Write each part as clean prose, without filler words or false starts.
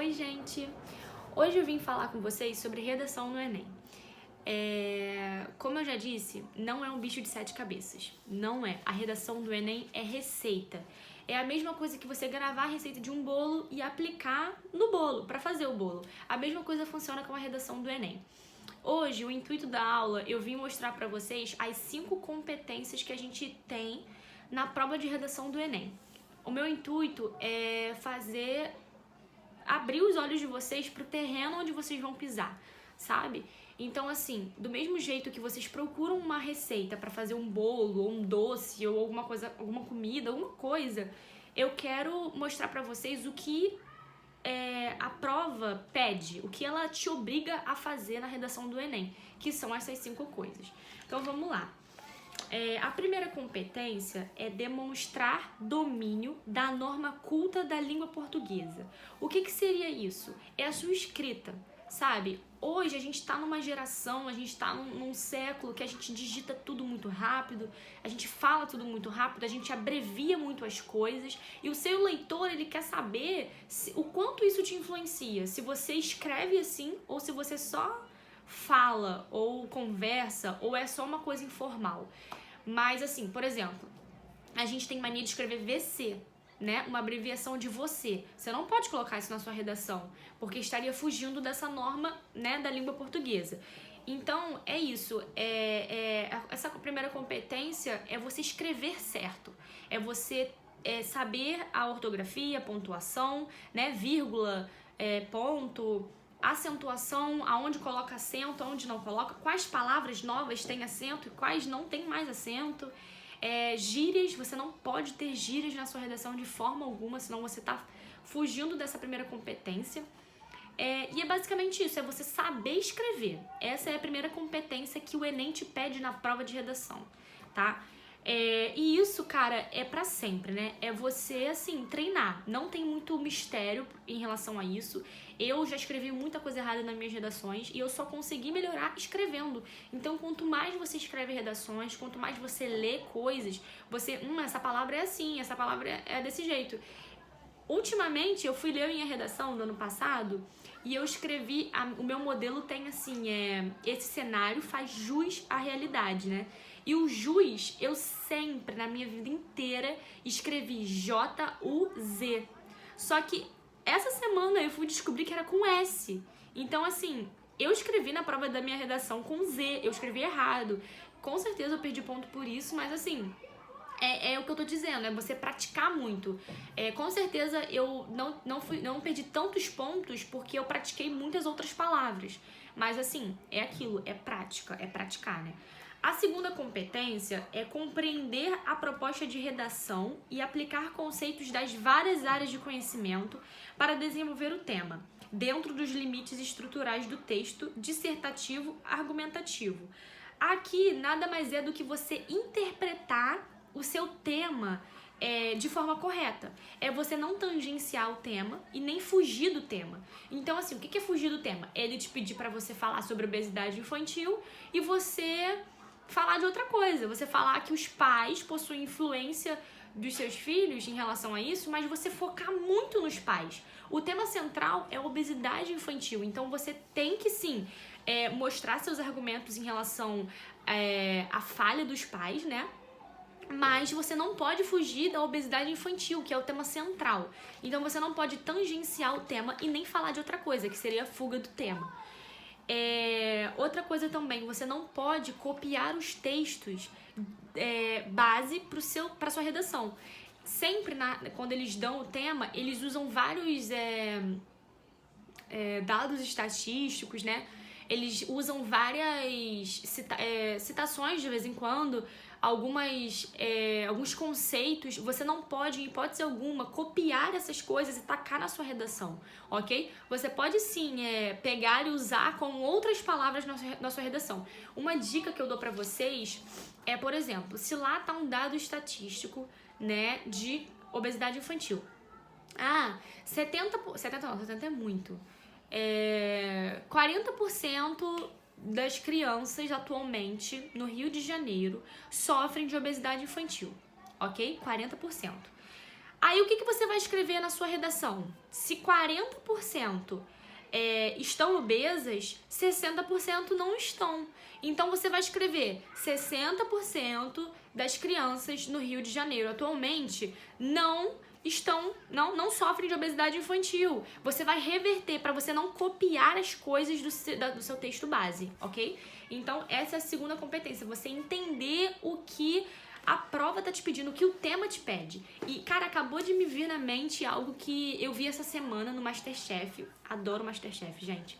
Oi, gente! Hoje eu vim falar com vocês sobre redação no Enem. Como eu já disse, não é um bicho de 7 cabeças. Não é. A redação do Enem é receita. É a mesma coisa que você gravar a receita de um bolo e aplicar no bolo, para fazer o bolo. A mesma coisa funciona com a redação do Enem. Hoje, o intuito da aula, eu vim mostrar para vocês as 5 competências que a gente tem na prova de redação do Enem. O meu intuito é abrir os olhos de vocês pro terreno onde vocês vão pisar, sabe? Então, assim, do mesmo jeito que vocês procuram uma receita para fazer um bolo, ou um doce, ou alguma coisa, alguma comida, alguma coisa, eu quero mostrar para vocês o que a prova pede, o que ela te obriga a fazer na redação do Enem, que são essas 5 coisas. Então, vamos lá. A primeira competência é demonstrar domínio da norma culta da língua portuguesa. O que seria isso? É a sua escrita, sabe? Hoje a gente está numa geração, a gente está num século que a gente digita tudo muito rápido, a gente fala tudo muito rápido, a gente abrevia muito as coisas e o seu leitor, ele quer saber o quanto isso te influencia, se você escreve assim ou se você só fala ou conversa ou é só uma coisa informal. Mas assim, por exemplo, a gente tem mania de escrever VC, né? Uma abreviação de você. Você não pode colocar isso na sua redação, porque estaria fugindo dessa norma, né, da língua portuguesa. Então, é isso. Essa primeira competência é você escrever certo. É você saber a ortografia, a pontuação, né? Vírgula, ponto, acentuação, aonde coloca acento, aonde não coloca, quais palavras novas têm acento e quais não têm mais acento. Gírias, você não pode ter gírias na sua redação de forma alguma, senão você está fugindo dessa primeira competência. E é basicamente isso, é você saber escrever. Essa é a primeira competência que o Enem te pede na prova de redação, tá? E isso, cara, é pra sempre, né? É você, assim, treinar. Não tem muito mistério em relação a isso. Eu já escrevi muita coisa errada nas minhas redações e eu só consegui melhorar escrevendo. Então, quanto mais você escreve redações, quanto mais você lê coisas, essa palavra é assim, essa palavra é desse jeito. Ultimamente, eu fui ler a minha redação do ano passado e eu escrevi, o meu modelo tem assim, esse cenário faz jus à realidade, né? E o jus, eu sempre, na minha vida inteira, escrevi J-U-Z. Só que essa semana eu fui descobrir que era com S. Então, assim, eu escrevi na prova da minha redação com Z, eu escrevi errado. Com certeza eu perdi ponto por isso, mas assim, é o que eu tô dizendo, é você praticar muito. Com certeza eu não perdi tantos pontos porque eu pratiquei muitas outras palavras. Mas assim, é aquilo, é prática, é praticar, né? A segunda competência é compreender a proposta de redação e aplicar conceitos das várias áreas de conhecimento para desenvolver o tema, dentro dos limites estruturais do texto dissertativo argumentativo. Aqui nada mais é do que você interpretar o seu tema de forma correta. É você não tangenciar o tema e nem fugir do tema. Então, assim, o que é fugir do tema? É ele te pedir para você falar sobre obesidade infantil e você falar de outra coisa. Você falar que os pais possuem influência dos seus filhos em relação a isso, mas você focar muito nos pais. O tema central é a obesidade infantil. Então, você tem que, sim, mostrar seus argumentos em relação à falha dos pais, né? Mas você não pode fugir da obesidade infantil, que é o tema central. Então você não pode tangenciar o tema e nem falar de outra coisa, que seria a fuga do tema. Outra coisa também, você não pode copiar os textos base para sua redação. Sempre quando eles dão o tema, eles usam vários dados estatísticos, né? Eles usam várias citações de vez em quando, alguns conceitos. Você não pode, em hipótese alguma, copiar essas coisas e tacar na sua redação, ok? Você pode sim pegar e usar com outras palavras na sua redação. Uma dica que eu dou pra vocês é, por exemplo, se lá tá um dado estatístico, né, de obesidade infantil. 70 é muito. 40% das crianças atualmente no Rio de Janeiro sofrem de obesidade infantil, ok? 40%. Aí o que você vai escrever na sua redação? Se 40% estão obesas, 60% não estão. Então você vai escrever 60% das crianças no Rio de Janeiro atualmente não sofrem de obesidade infantil. Você vai reverter para você não copiar as coisas do seu texto base, ok? Então essa é a segunda competência, você entender o que a prova tá te pedindo, o que o tema te pede. E, cara, acabou de me vir na mente algo que eu vi essa semana no MasterChef. Adoro MasterChef, gente.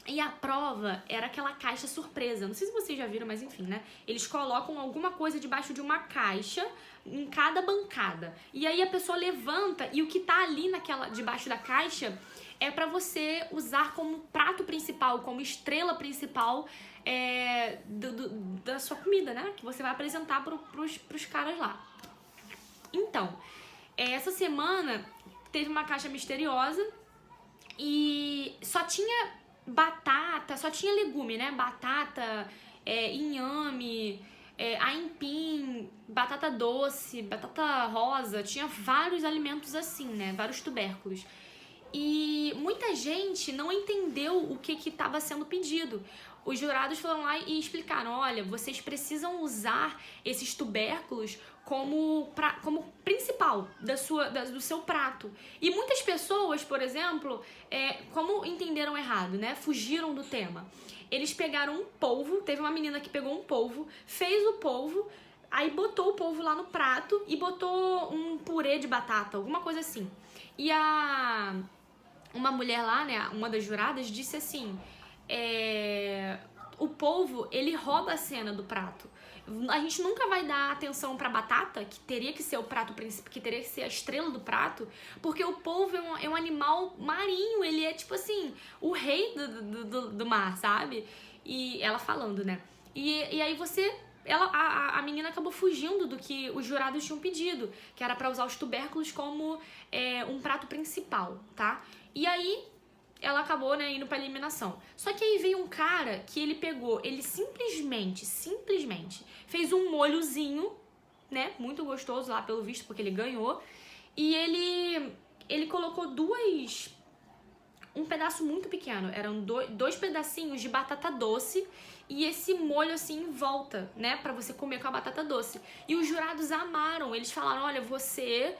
E a prova era aquela caixa surpresa. Não sei se vocês já viram, mas enfim, né? Eles colocam alguma coisa debaixo de uma caixa em cada bancada. E aí a pessoa levanta e o que tá ali debaixo da caixa é pra você usar como prato principal, como estrela principal da sua comida, né? Que você vai apresentar pros caras lá. Então, essa semana teve uma caixa misteriosa e só tinha batata, só tinha legume, né? Batata, inhame, aipim, batata doce, batata rosa, tinha vários alimentos assim, né? Vários tubérculos. E muita gente não entendeu o que estava sendo pedido. Os jurados foram lá e explicaram, olha, vocês precisam usar esses tubérculos como principal do seu prato. E muitas pessoas, por exemplo, como entenderam errado, né? Fugiram do tema. Eles pegaram um polvo, teve uma menina que pegou um polvo, fez o polvo, aí botou o polvo lá no prato e botou um purê de batata, alguma coisa assim. E uma mulher lá, né, uma das juradas, disse assim, o polvo, ele rouba a cena do prato. A gente nunca vai dar atenção pra batata, que teria que ser o prato principal, que teria que ser a estrela do prato, porque o polvo é um animal marinho, ele é tipo assim, o rei do mar, sabe? E ela falando, né? E aí a menina acabou fugindo do que os jurados tinham pedido, que era pra usar os tubérculos como um prato principal, tá? E aí ela acabou, né, indo pra eliminação. Só que aí veio um cara que ele simplesmente fez um molhozinho, né, muito gostoso lá pelo visto, porque ele ganhou, e ele colocou um pedaço muito pequeno, eram dois pedacinhos de batata doce, e esse molho assim em volta, né, pra você comer com a batata doce. E os jurados amaram, eles falaram, olha, você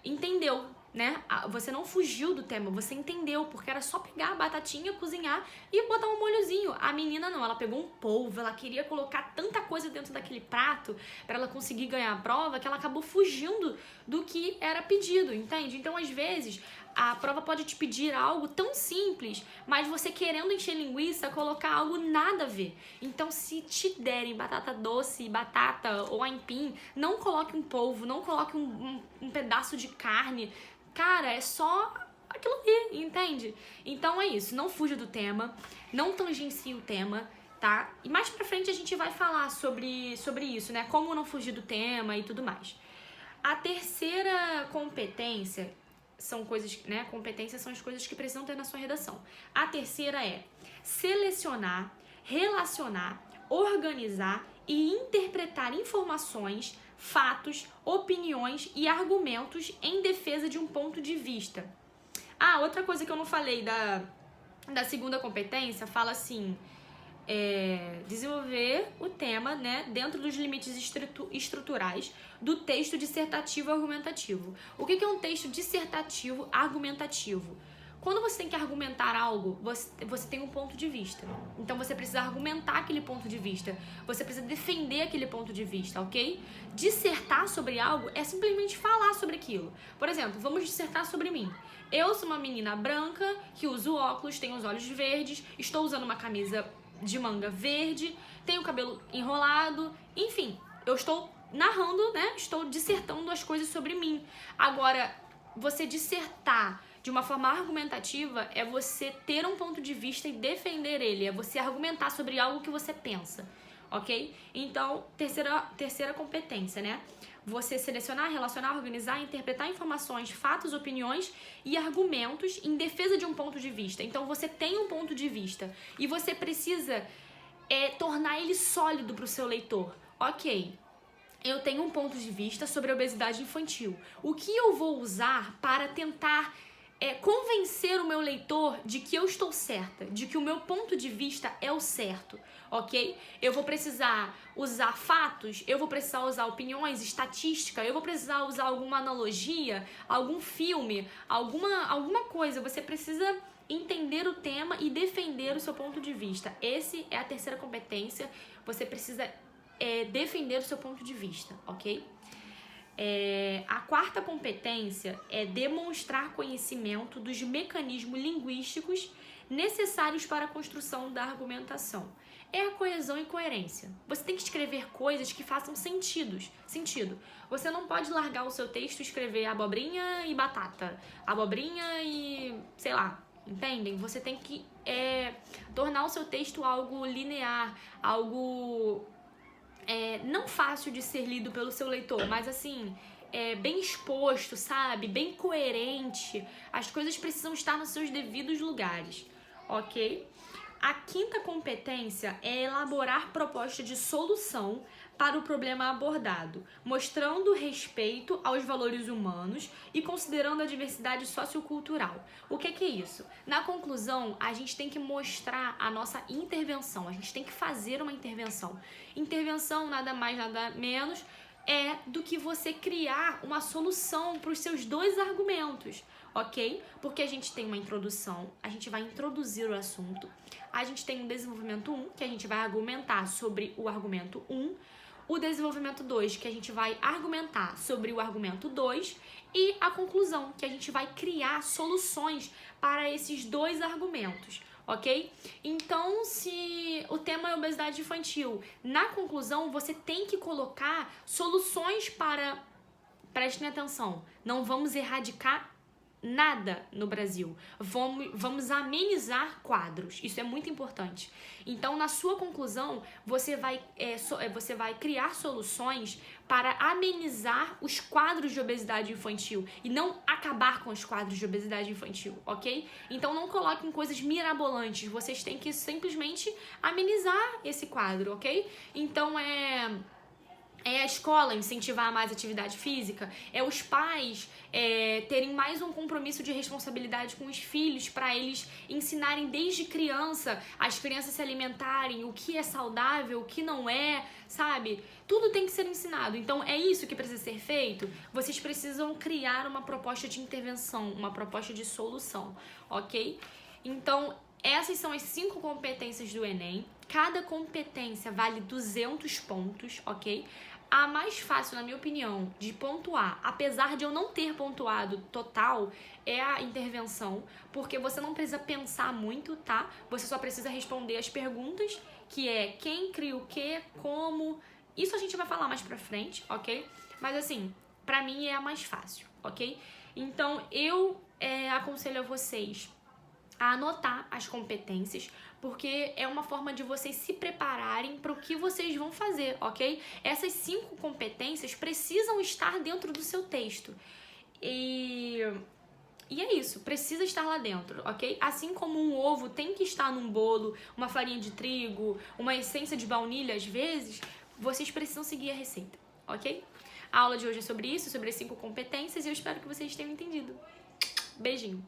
entendeu, né? Você não fugiu do tema, você entendeu, porque era só pegar a batatinha, cozinhar e botar um molhozinho. A menina não, ela pegou um polvo, ela queria colocar tanta coisa dentro daquele prato pra ela conseguir ganhar a prova, que ela acabou fugindo do que era pedido, entende? Então, às vezes, a prova pode te pedir algo tão simples, mas você querendo encher linguiça, colocar algo nada a ver. Então, se te derem batata doce, batata ou aipim, não coloque um polvo, não coloque um pedaço de carne. Cara, é só aquilo ali, entende? Então é isso, não fuja do tema, não tangencie o tema, tá? E mais pra frente a gente vai falar sobre isso, né? Como não fugir do tema e tudo mais. A terceira competência são coisas, né? Competências são as coisas que precisam ter na sua redação. A terceira é selecionar, relacionar, organizar e interpretar informações, fatos, opiniões e argumentos em defesa de um ponto de vista. Outra coisa que eu não falei da segunda competência, fala assim, desenvolver o tema, né, dentro dos limites estruturais do texto dissertativo argumentativo. O que é um texto dissertativo argumentativo? Quando você tem que argumentar algo, você tem um ponto de vista. Então você precisa argumentar aquele ponto de vista. Você precisa defender aquele ponto de vista, ok? Dissertar sobre algo é simplesmente falar sobre aquilo. Por exemplo, vamos dissertar sobre mim. Eu sou uma menina branca que uso óculos, tenho os olhos verdes, estou usando uma camisa de manga verde, tenho o cabelo enrolado, enfim, eu estou narrando, né? Estou dissertando as coisas sobre mim. Agora, você dissertar de uma forma argumentativa é você ter um ponto de vista e defender ele, é você argumentar sobre algo que você pensa, ok? Então, terceira competência, né? Você selecionar, relacionar, organizar, interpretar informações, fatos, opiniões e argumentos em defesa de um ponto de vista. Então, você tem um ponto de vista e você precisa tornar ele sólido para o seu leitor. Ok, eu tenho um ponto de vista sobre a obesidade infantil. O que eu vou usar para tentar convencer o meu leitor de que eu estou certa, de que o meu ponto de vista é o certo, ok? Eu vou precisar usar fatos, eu vou precisar usar opiniões, estatística, eu vou precisar usar alguma analogia, algum filme, alguma coisa. Você precisa entender o tema e defender o seu ponto de vista. Esse é a terceira competência. Você precisa defender o seu ponto de vista, ok? A quarta competência é demonstrar conhecimento dos mecanismos linguísticos necessários para a construção da argumentação. É a coesão e coerência. Você tem que escrever coisas que façam sentido. Você não pode largar o seu texto e escrever abobrinha e batata, abobrinha e sei lá, entendem? Você tem que tornar o seu texto algo linear, algo não fácil de ser lido pelo seu leitor, mas assim, bem exposto, sabe? Bem coerente. As coisas precisam estar nos seus devidos lugares, ok? A quinta competência é elaborar proposta de solução para o problema abordado, mostrando respeito aos valores humanos e considerando a diversidade sociocultural. O que é isso? Na conclusão, a gente tem que mostrar a nossa intervenção, a gente tem que fazer uma intervenção. Intervenção, nada mais, nada menos, do que você criar uma solução para os seus dois argumentos, ok? Porque a gente tem uma introdução, a gente vai introduzir o assunto, a gente tem um desenvolvimento 1, que a gente vai argumentar sobre o argumento 1, o desenvolvimento 2, que a gente vai argumentar sobre o argumento 2, e a conclusão, que a gente vai criar soluções para esses dois argumentos, ok? Então, se o tema é obesidade infantil, na conclusão você tem que colocar soluções para... Prestem atenção, não vamos erradicar nada no Brasil. Vamos amenizar quadros. Isso é muito importante. Então, na sua conclusão, você vai criar soluções para amenizar os quadros de obesidade infantil e não acabar com os quadros de obesidade infantil, ok? Então, não coloquem coisas mirabolantes. Vocês têm que simplesmente amenizar esse quadro, ok? Então, a escola incentivar mais atividade física, os pais terem mais um compromisso de responsabilidade com os filhos para eles ensinarem desde criança as crianças se alimentarem, o que é saudável, o que não é, sabe? Tudo tem que ser ensinado. Então é isso que precisa ser feito. Vocês precisam criar uma proposta de intervenção, uma proposta de solução, ok? Então essas são as 5 competências do Enem. Cada competência vale 200 pontos, ok? A mais fácil, na minha opinião, de pontuar, apesar de eu não ter pontuado total, é a intervenção, porque você não precisa pensar muito, tá? Você só precisa responder as perguntas, que é quem cria o quê, como... Isso a gente vai falar mais pra frente, ok? Mas assim, pra mim é a mais fácil, ok? Então, eu aconselho a vocês a anotar as competências, porque é uma forma de vocês se prepararem para o que vocês vão fazer, ok? Essas 5 competências precisam estar dentro do seu texto. E é isso, precisa estar lá dentro, ok? Assim como um ovo tem que estar num bolo, uma farinha de trigo, uma essência de baunilha, às vezes, vocês precisam seguir a receita, ok? A aula de hoje é sobre isso, sobre as 5 competências, e eu espero que vocês tenham entendido. Beijinho!